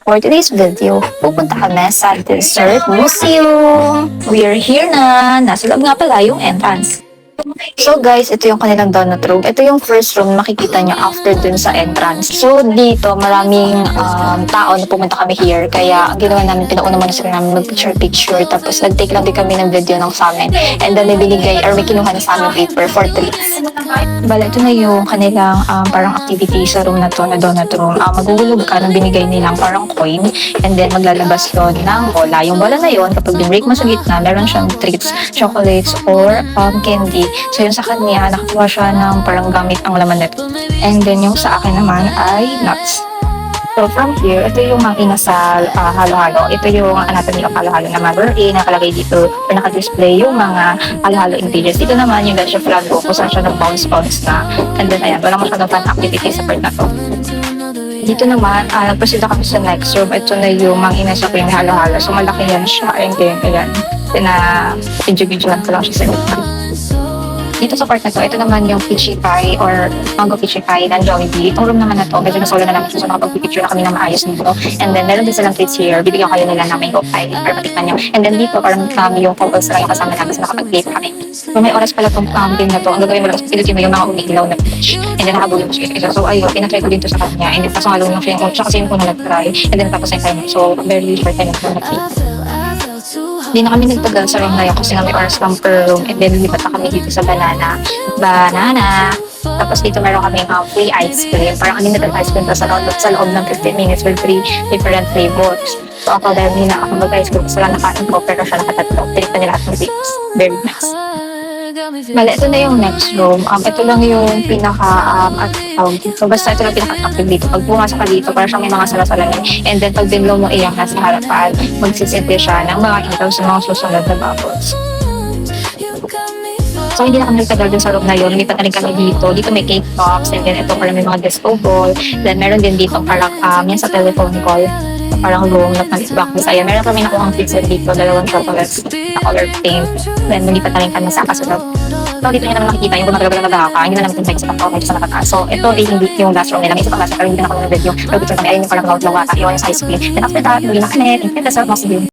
For today's video, pupunta kami sa Dessert Museum. We are here na. Nasa loob nga pala yung entrance. So guys, ito yung kanilang donut room. Ito yung first room makikita nyo after dun sa entrance. So dito, maraming tao na pumunta kami here. Kaya ang ginawa namin, pinauna muna sila namin mag-picture. Tapos nag-take lang din kami ng video ng sa amin. And then may binigay, or may kinuha na sa amin paper for treats. Bala, ito na yung kanilang parang activity sa room na to, na donut room. Magugulog ka ng binigay nilang parang coin. And then maglalabas yun ng bola. Yung bola na yun, kapag binrake mo sa gitna, meron siyang treats, chocolates, or candy. So yung sa kanya, nakakuha siya ng parang gamit ang laman nito. And then yung sa akin naman ay nuts. So from here, ito yung makina sa halo-halo. Ito yung anatomy of halo-halo na number A, nakalagay dito or naka-display yung mga halo-halo ingredients. Dito naman yung Dasha Flago, kung saan siya ng bounce-bounce na. And then ayan, walang masyadong fun activity sa part na to. Dito naman, nagproceed na kami sa next room. Ito na yung makina sa cream halo-halo. So malaki yan siya. And then, ayan, video-videohan ko lang siya sa gitna. Dito sa part na to, ito naman yung peachy pie or mango peachy pie ng Jollibee. Itong room naman na to, medyo nasolo na namin so nakapag-picture na kami ng maayos nito. And then, meron din silang treats here. Bibigyan kayo nila ng mango pie para matikman nyo. And then dito, parang yung couples lang yung kasama namin sa nakapag-date kami. So may oras pala itong game na to. Ang gagawin mo lang, pinutin mo yung mga umiilaw na peach. And then nakabulong mo siya isa. So ayun, pinatry ko dito sa kanya. And then pasong halong lang siya yung siya kasi yung una nag-try. And then tapos na time. So very short time na nag-try. Hindi na kami nagtagal sa room na yun kasi nga may oras lang per room. And then lumipat na kami dito sa banana. Tapos dito meron kami free ice cream. Parang unlimited ice cream sa loob ng 15 minutes with 3 different flavors. So ako dahil hindi na ako mag-ice cream kasi lang nakain ko pero siya nakatatlo. Tinikta niya lahat ng tips. Very nice. Bale, ito na yung next room. Ito lang yung so basta ito lang pinaka-active dito. Pag pumasok ka dito, parang siyang may mga salasalamin. And then pag dinlow mo iyang nasa harapan, magsisinte siya ng mga itaw sa mga susunod na bubbles. So hindi na kami nagtagal dun sa room na yun. Lumipat na rin kami dito. Dito may cake pops. And then ito parang may mga disco ball. Then meron din dito parang yan sa telephone call. Parang room na back this. Ayan, meron kami nakuha ang pizza dito. 2 chocolates na color pink. Then lumipat na rin kami sa kasunod. So dito nyo naman makikita yung gumagagal na dahaka. Hindi na namin tintay sa pagkaw medyo sa nakataas. So ito ay hindi yung last room nila. May isa pang last pero hindi na ako ng video. Pero picture kami ayun yung parang round lang wata. Yung ice cream. Then after that, hindi na kami. Thank you. That's all.